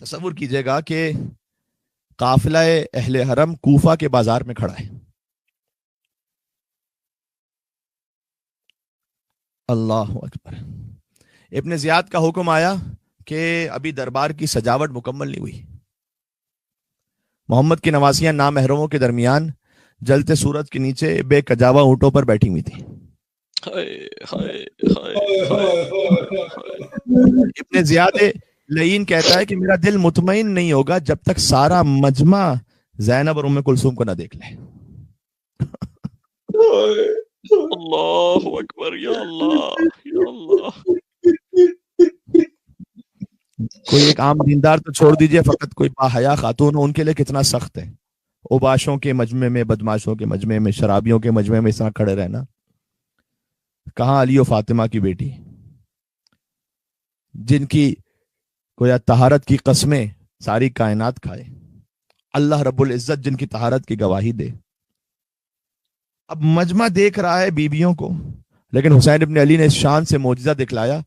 تصور کیجئے گا کہ قافلہ اہل حرم کوفہ کے بازار میں کھڑا ہے. اللہ اکبر. ابن زیاد کا حکم آیا کہ ابھی دربار کی سجاوٹ مکمل نہیں ہوئی. محمد کی نواسیاں نامحرموں کے درمیان جلتے سورج کے نیچے بے کجاوا اونٹوں پر بیٹھی ہوئی تھی. ابن زیاد لعین کہتا ہے کہ میرا دل مطمئن نہیں ہوگا جب تک سارا مجمع زینب اور ام کلثوم کو نہ دیکھ لے. اللہ اکبر یا اللہ یا اللہ. کوئی ایک عام دیندار تو چھوڑ دیجئے، فقط کوئی باحیا خاتون ہو ان کے لیے کتنا سخت ہے. اوباشوں کے مجمع میں، بدماشوں کے مجمع میں، شرابیوں کے مجمع میں اس طرح کھڑے رہنا. کہاں علی و فاطمہ کی بیٹی جن کی گویا طہارت کی قسمیں ساری کائنات کھائے، اللہ رب العزت جن کی طہارت کی گواہی دے. اب مجمع دیکھ رہا ہے بیویوں کو، لیکن حسین ابن علی نے اس شان سے معجزہ دکھلایا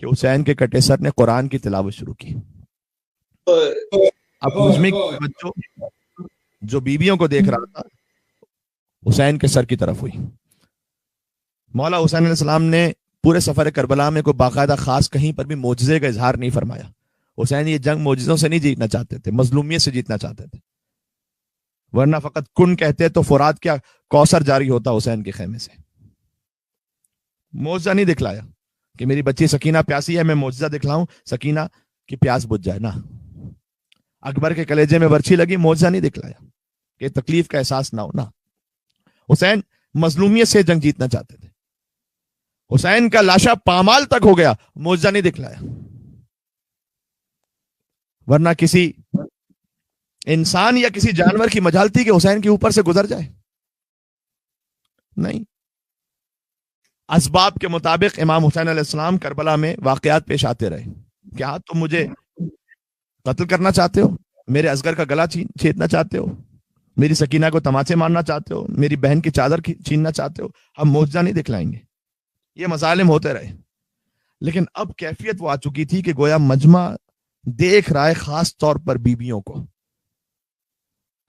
کہ حسین کے کٹے سر نے قرآن کی تلاوت شروع کی. اب مجمع کی توجہ جو بیویوں کو دیکھ رہا تھا حسین کے سر کی طرف ہوئی. مولا حسین علیہ السلام نے پورے سفر کربلا میں کوئی باقاعدہ خاص کہیں پر بھی معجزے کا اظہار نہیں فرمایا. حسین یہ جنگ معجزوں سے نہیں جیتنا چاہتے تھے، مظلومیت سے جیتنا چاہتے تھے. ورنہ فقط کن کہتے تو فرات کیا کوثر جاری ہوتا حسین کے خیمے سے. معجزہ نہیں دکھلایا کہ میری بچی سکینہ پیاسی ہے، میں معجزہ دکھلاؤں سکینہ کی پیاس بجھ جائے. نہ اکبر کے کلیجے میں برچھی لگی، معجزہ نہیں دکھلایا کہ تکلیف کا احساس نہ ہو. نہ حسین مظلومیت سے جنگ جیتنا چاہتے تھے. حسین کا لاشا پامال تک ہو گیا، معجزہ نہیں دکھلایا. ورنہ کسی انسان یا کسی جانور کی مجال تھی کہ حسین کے اوپر سے گزر جائے. نہیں، اسباب کے مطابق امام حسین علیہ السلام کربلا میں واقعات پیش آتے رہے. کیا تم مجھے قتل کرنا چاہتے ہو؟ میرے اصغر کا گلا چھیدنا چاہتے ہو؟ میری سکینہ کو تماچے مارنا چاہتے ہو؟ میری بہن کی چادر چھیننا چاہتے ہو؟ ہم معجزہ نہیں دکھلائیں گے. یہ مظالم ہوتے رہے. لیکن اب کیفیت وہ آ چکی تھی کہ گویا مجمع دیکھ رہا ہے، خاص طور پر بیویوں کو.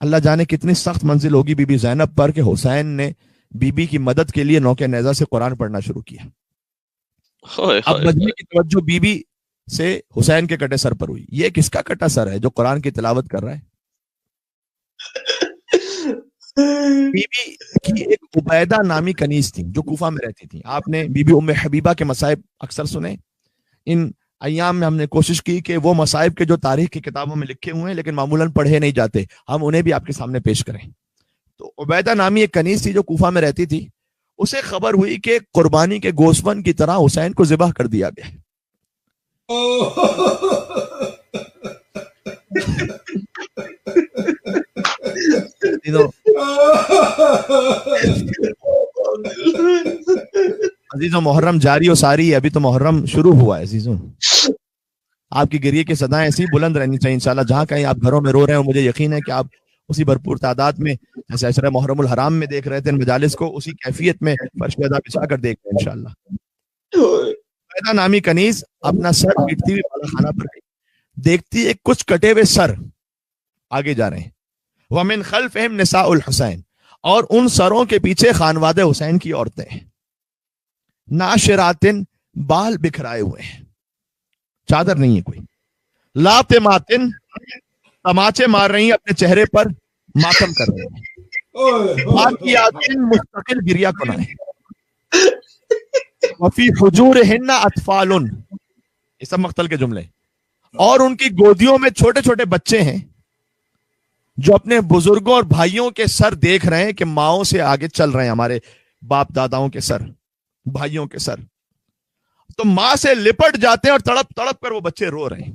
اللہ جانے کتنی سخت منزل ہوگی بی بی زینب پر کہ حسین نے بی بی کی مدد کے لیے نوکے نیزہ سے قرآن پڑھنا شروع کیا. اب مجمع کی توجہ بی بی سے حسین کے کٹے سر پر ہوئی. یہ کس کا کٹا سر ہے جو قرآن کی تلاوت کر رہا ہے؟ بی بی کی ایک عبیدہ نامی کنیز تھی جو کوفہ میں رہتی تھی. آپ نے بی بی ام حبیبہ کے مصائب اکثر سنے. ان ایام میں ہم نے کوشش کی کہ وہ مصائب کے جو تاریخ کی کتابوں میں لکھے ہوئے ہیں لیکن معمولاً پڑھے نہیں جاتے، ہم انہیں بھی آپ کے سامنے پیش کریں. تو عبیدہ نامی ایک کنیز تھی جو کوفہ میں رہتی تھی. اسے خبر ہوئی کہ قربانی کے گوسفند کی طرح حسین کو ذبح کر دیا گیا. عزیزوں محرم جاری و ساری ہے، ابھی تو محرم شروع ہوا ہے. عزیزوں آپ کی گریے کی صدائیں ایسی بلند رہنی چاہیے انشاءاللہ. جہاں کہیں آپ گھروں میں رو رہے ہو، مجھے یقین ہے کہ آپ اسی بھرپور تعداد میں جیسے عشرہ محرم الحرام میں دیکھ رہے تھے مجالس کو، اسی کیفیت میں فرش پیدا بچھا کر دیکھ رہے ہیں انشاءاللہ. عبیدہ نامی کنیز اپنا سر پیٹتی ہوئی بالا خانہ پر گئی. دیکھتی ہے کچھ کٹے ہوئے سر آگے جا رہے ہیں. وَمِنْ خَلْفِهِمْ نِسَاءُ الْحُسَيْنِ، اور ان سروں کے پیچھے خانواد حسین کی عورتیں ہیں. ناشراتن، بال بکھرائے ہوئے ہیں، چادر نہیں ہے کوئی. لاتماتن، تماچے مار رہی ہیں، اپنے چہرے پر ماتم کر رہے ہیں. باقیاتن، مستقل گریا کنائیں. وفی حجورہن اطفال، یہ سب مقتل کے جملے. اور ان کی گودیوں میں چھوٹے چھوٹے بچے ہیں جو اپنے بزرگوں اور بھائیوں کے سر دیکھ رہے ہیں کہ ماؤں سے آگے چل رہے ہیں، ہمارے باپ داداؤں کے سر، بھائیوں کے سر. تو ماں سے لپٹ جاتے ہیں اور تڑپ تڑپ کر وہ بچے رو رہے ہیں.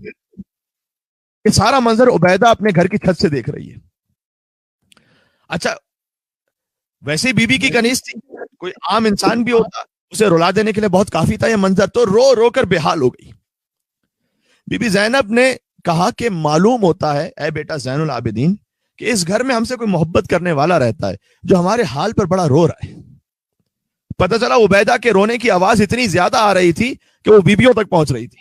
یہ سارا منظر عبیدہ اپنے گھر کی چھت سے دیکھ رہی ہے. اچھا ویسے بی بی کی کنیز تھی، کوئی عام انسان بھی ہوتا اسے رلا دینے کے لیے بہت کافی تھا یہ منظر. تو رو رو کر بے حال ہو گئی. بی بی زینب نے کہا کہ معلوم ہوتا ہے اے بیٹا زین العابدین کہ اس گھر میں ہم سے کوئی محبت کرنے والا رہتا ہے جو ہمارے حال پر بڑا رو رہا ہے. پتہ چلا عبیدہ کے رونے کی آواز اتنی زیادہ آ رہی تھی کہ وہ بیبیوں تک پہنچ رہی تھی.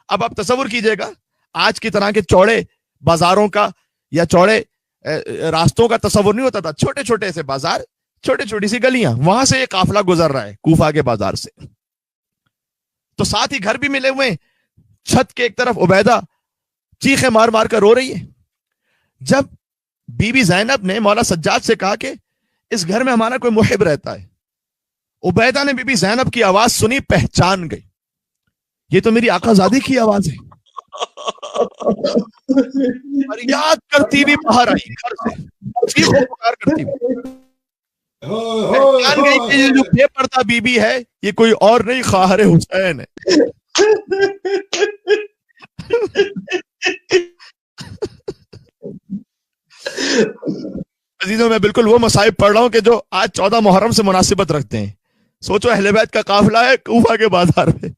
اب آپ تصور کیجئے گا آج کی طرح کے چوڑے بازاروں کا یا چوڑے راستوں کا تصور نہیں ہوتا تھا. چھوٹے چھوٹے سے بازار, چھوٹی چھوٹی سی گلیاں, وہاں سے یہ قافلہ گزر رہا ہے کوفہ کے بازار سے. تو ساتھ ہی گھر بھی ملے ہوئے. چھت کے ایک طرف عبیدہ چیخیں مار مار کر رو رہی ہے. جب بی بی زینب نے مولا سجاد سے کہا کہ اس گھر میں ہمارا کوئی محب رہتا ہے, عبیدہ نے بی بی زینب کی آواز سنی, پہچان گئی, یہ تو میری آقا زادی کی آواز ہے. فریاد کرتی ہوئی باہر آئی گھر سے, چیخ و پکار کرتی ہوئی. پہچان گئی کہ یہ جو بے پردہ بی بی ہے یہ کوئی اور نہیں, خواہر حسین ہے. عزیزوں, میں بالکل وہ مصائب پڑھ رہا ہوں کہ جو آج 14 محرم سے مناسبت رکھتے ہیں. سوچو اہل بیت کا قافلہ ہے کوفہ کے بازار میں,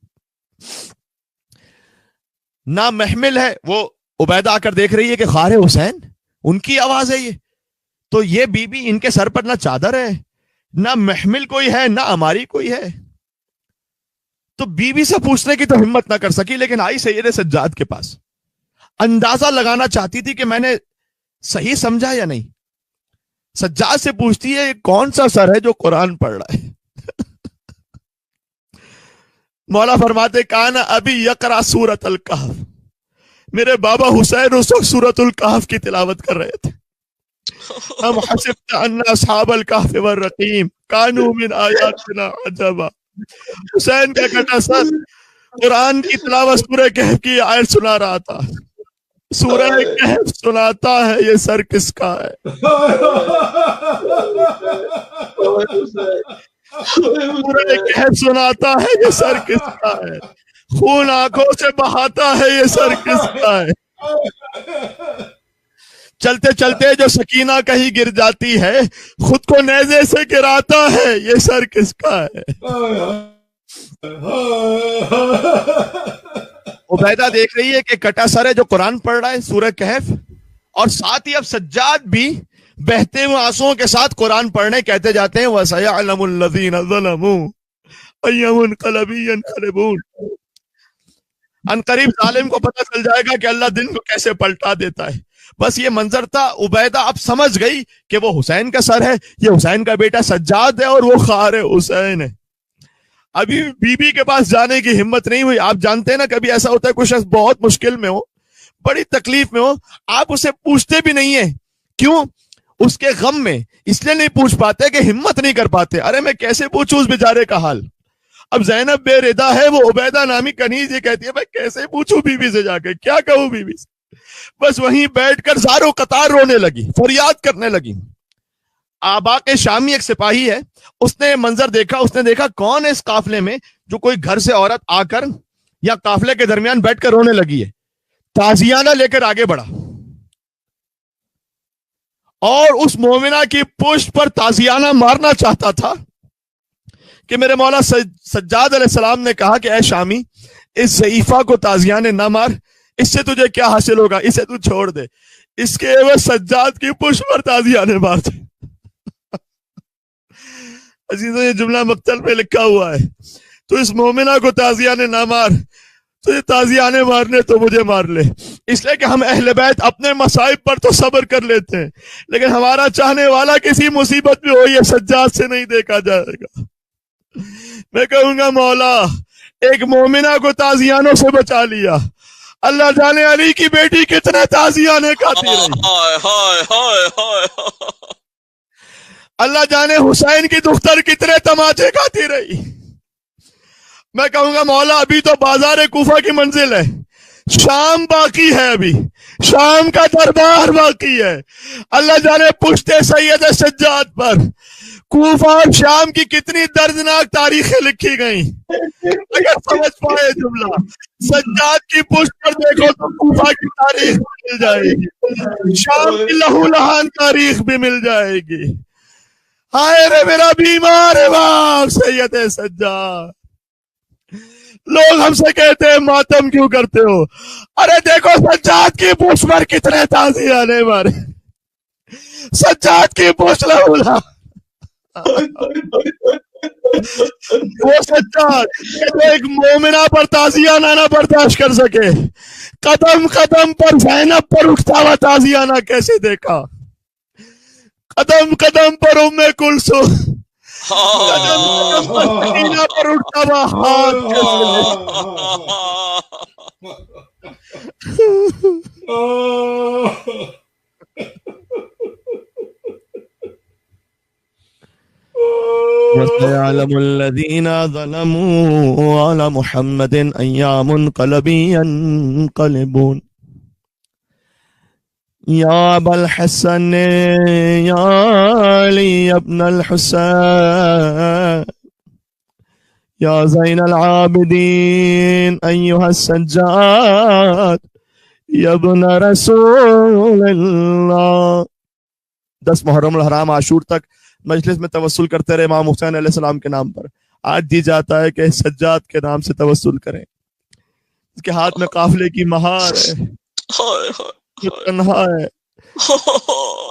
نہ محمل ہے, وہ عبیدہ آ کر دیکھ رہی ہے کہ خواہر حسین ان کی آواز ہے یہ. تو یہ بی بی ان کے سر پر نہ چادر ہے, نہ محمل کوئی ہے, نہ ہماری کوئی ہے. تو بی بی سے پوچھنے کی تو ہمت نہ کر سکی, لیکن آئی سید سجاد کے پاس. اندازہ لگانا چاہتی تھی کہ میں نے صحیح سمجھا یا نہیں. سجاد سے پوچھتی ہے کون سا سر ہے جو قرآن پڑھ رہا ہے. مولا فرماتے کانا ابھی یقرا سورۃ الکہف, میرے بابا حسین اس وقت سورۃ الکہف کی تلاوت کر رہے تھے. ہم حسبت ان اصحاب الکہف والرقیم کانوا من آیاتنا عجبا. حسین کا کٹا سر قرآن کی تلاوت سورہ کہف کی آیت سنا رہا تھا. سورہ کہف سناتا ہے یہ سر کس کا ہے. سورہ کہف سناتا ہے یہ سر کس کا ہے. خون آنکھوں سے بہاتا ہے یہ سر کس کا ہے. چلتے چلتے جو سکینہ کہیں گر جاتی ہے خود کو نیزے سے گراتا ہے یہ سر کس کا ہے. عبیدہ دیکھ رہی ہے کہ کٹا سر ہے جو قرآن پڑھ رہا ہے سورہ کہف, اور ساتھ ہی اب سجاد بھی بہتے ہوئے آنسوؤں کے ساتھ قرآن پڑھنے کہتے جاتے ہیں وَسَيَعْلَمُ الَّذِينَ ظَلَمُوا أَيَّ مُنْقَلَبٍ يَنْقَلِبُونَ. ان قریب ظالم کو پتہ چل جائے گا کہ اللہ دن کو کیسے پلٹا دیتا ہے. بس یہ منظر تھا. عبیدہ اب سمجھ گئی کہ وہ حسین کا سر ہے, یہ حسین کا بیٹا سجاد ہے اور وہ خواہر حسین ہے. ابھی بی بی کے پاس جانے کی ہمت نہیں ہوئی. آپ جانتے ہیں نا کبھی ایسا ہوتا ہے کوئی شخص بہت مشکل میں ہو, بڑی تکلیف میں ہو, آپ اسے پوچھتے بھی نہیں ہیں. کیوں؟ اس کے غم میں اس لیے نہیں پوچھ پاتے کہ ہمت نہیں کر پاتے. ارے میں کیسے پوچھوں اس بیچارے کا حال. اب زینب بے ردا ہے, وہ عبیدہ نامی کنیز یہ کہتی ہے میں کیسے پوچھوں بی بی سے جا کے, کیا کہوں بی بی سے. بس وہیں بیٹھ کر زاروں قطار رونے لگی, فریاد کرنے لگی. آباق شامی ایک سپاہی ہے, اس نے منظر دیکھا. اس نے دیکھا کون ہے اس قافلے میں جو کوئی گھر سے عورت آ کر یا قافلے کے درمیان بیٹھ کر رونے لگی ہے. تازیانہ لے کر آگے بڑھا اور اس مومنہ کی پشت پر تازیانہ مارنا چاہتا تھا کہ میرے مولا سجاد علیہ السلام نے کہا کہ اے شامی اس ضعیفہ کو تازیانے نہ مار, اس سے تجھے کیا حاصل ہوگا, اسے تو چھوڑ دے. اس کے عوض سجاد کی پشت پر تازیانے مار دے. عزیزوں یہ جملہ مقتل میں لکھا ہوا ہے. تو اس مومنہ کو تازیانے نہ مار, تجھے تازیانے مارنے تو مجھے مار لے. اس لیے کہ ہم اہل بیت اپنے مصائب پر تو صبر کر لیتے ہیں, لیکن ہمارا چاہنے والا کسی مصیبت میں ہو یہ سجاد سے نہیں دیکھا جائے گا. میں کہوں گا مولا ایک مومنہ کو تازیانوں سے بچا لیا, اللہ جانے علی کی بیٹی کتنے تازیانے کھاتی رہی, اللہ جانے حسین کی دختر کتنے تماچے کھاتی رہی. میں کہوں گا مولا ابھی تو بازار کوفہ کی منزل ہے, شام باقی ہے, ابھی شام کا دربار باقی ہے. اللہ جانے پشتے سید سجاد پر کوفہ اور شام کی کتنی دردناک تاریخیں لکھی گئیں. اگر سمجھ پائے جملہ, سجاد کی پشت پر دیکھو تو کوفہ کی تاریخ مل جائے گی, شام کی لہو لہان تاریخ بھی مل جائے گی. ہائے رے میرا بیمار ہے باپ سید سجاد. لوگ ہم سے کہتے ہیں ماتم کیوں کرتے ہو, ارے دیکھو سجاد کی پشت پر کتنے تازیانے مارے, سجاد کی پشت لہو لہان. وہ سجاد کہ جو ایک مومنہ پر تازیانہ نہ برداشت کر سکے، قدم قدم پر زینب پر اٹھتا ہوا تازیانہ کیسے دیکھا، قدم قدم پر ام کلثوم، قدم قدم پر سکینہ پر اٹھتا ہوا ہاتھ کیسے دیکھا۔ وَسَيَعْلَمُ الَّذِينَ ظَلَمُوا عَلَى مُحَمَّدٍ أَيَّ مُنْقَلَبٍ يَنْقَلِبُونَ يا أبا الحسن يا علي ابن الحسين يا زين العابدين أيها السجاد يا ابن رسول اللہ۔ 10 محرم الحرام عاشور تک مجلس میں توسل کرتے رہے امام حسین علیہ السلام کے نام پر، آج دی جاتا ہے کہ سجاد کے نام سے توسل کریں، اس کے ہاتھ میں قافلے کی مہار ہے، تنہا ہے،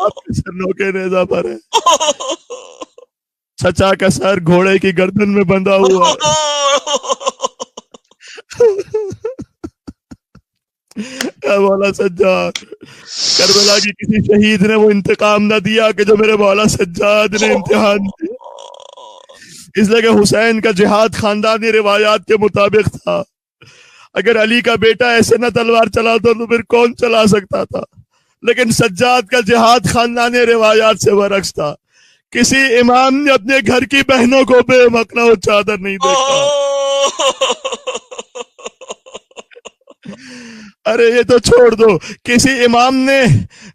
آپ کے سر نوکے نیزہ پر ہے، چچا کا سر گھوڑے کی گردن میں بندھا ہوا ہے۔ اے مولا سجاد، کربلا کی کسی شہید نے وہ انتقام نہ دیا کہ جو میرے مولا سجاد نے امتحان دیا، اس لیے کہ حسین کا جہاد خاندانی روایات کے مطابق تھا۔ اگر علی کا بیٹا ایسے نہ تلوار چلاتا تو پھر کون چلا سکتا تھا، لیکن سجاد کا جہاد خاندانی روایات سے برعکس تھا۔ کسی امام نے اپنے گھر کی بہنوں کو بے مقنا و چادر نہیں دیکھا۔ ارے یہ تو چھوڑ دو، کسی امام نے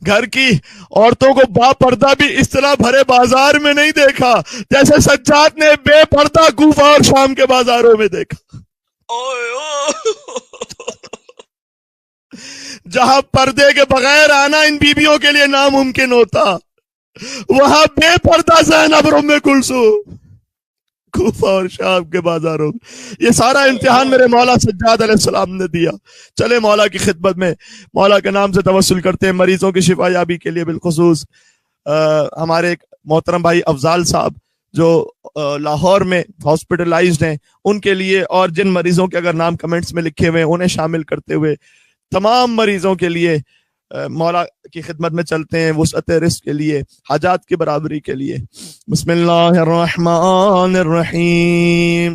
گھر کی عورتوں کو با پردہ بھی اس طرح بھرے بازار میں نہیں دیکھا جیسے سجاد نے بے پردہ کوفہ اور شام کے بازاروں میں دیکھا۔ جہاں پردے کے بغیر آنا ان بیویوں کے لیے ناممکن ہوتا، وہاں بے پردہ زینب اور ام کلثوم کوفہ اور شام کے بازاروں میں۔ یہ سارا امتحان میرے مولا سجاد علیہ السلام نے دیا۔ چلے مولا کی خدمت میں، مولا کے نام سے توسل کرتے ہیں مریضوں کی شفا یابی کے لیے، بالخصوص ہمارے ایک محترم بھائی افضال صاحب جو لاہور میں ہاسپٹلائزڈ ہیں، ان کے لیے، اور جن مریضوں کے اگر نام کمنٹس میں لکھے ہوئے انہیں شامل کرتے ہوئے تمام مریضوں کے لیے مولا کی خدمت میں چلتے ہیں، وسعت رزق کے لیے، حاجات کی برابری کے لیے۔ بسم اللہ الرحمن الرحیم۔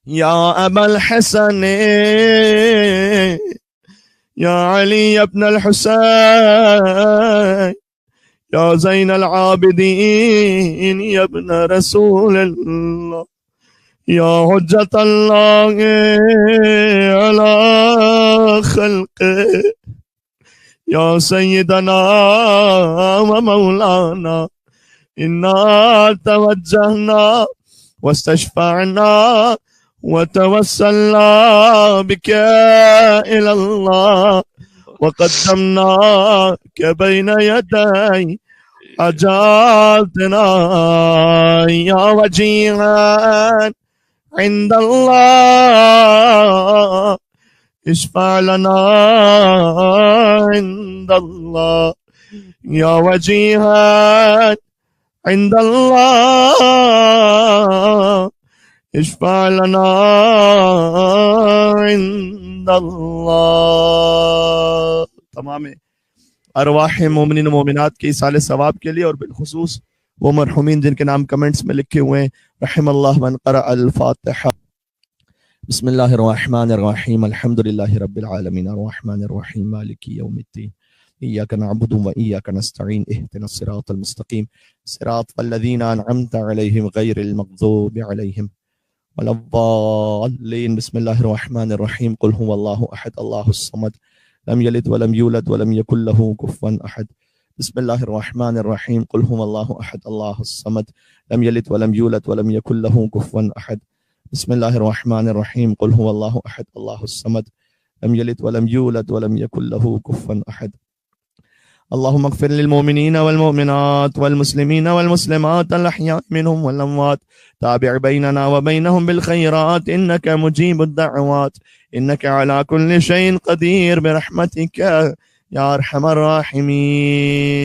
یا ابا الحسن یا علی ابن الحسین یا زین العابدین یا ابن رسول اللہ یا حجت اللہ علی خلقہ یا سیدنا و مولانا انا توجہنا واستشفعنا وتوسلنا بك إلى الله وقدمناك بين يدي حاجاتنا يا وجيها عند الله اشفع لنا عند الله يا وجيها عند الله اشفع لنا عند اللہ۔ تمام ارواح مومنین و مومنات کے ایصال ثواب کے لیے، اور بالخصوص وہ مرحومین جن کے نام کمنٹس میں لکھے ہوئے ہیں، رحم اللہ من قرأ الفاتحہ۔ بسم اللہ الرحمن الرحیم، الحمدللہ رب العالمین، الرحمن الرحیم، مالک یوم الدین، ایاک نعبد و ایاک نستعین، اہدنا الصراط المستقیم، صراط الذین انعمت علیہم غیر المغضوب علیہم ولا الضالین۔ بسم اللہ الرحمن الرحیم، قل هو اللہ احد اللہ الصمد لم یلد ولم یولد ولم یکن له کفوا احد۔ بسم اللہ الرحمن الرحیم، قل هو اللہ احد اللہ الصمد لم یلد ولم یولد ولم یکن له کفوا احد۔ بسم اللہ الرحمن الرحیم، قل هو اللہ احد اللہ الصمد لم یلد ولم یولد ولم یکن له کفوا احد۔ اللهم اغفر للمؤمنين والمؤمنات والمسلمين والمسلمات الأحياء منهم والأموات، تابع بيننا وبينهم بالخيرات إنك مجيب الدعوات، إنك على كل شيء قدير، برحمتك يا أرحم الراحمين۔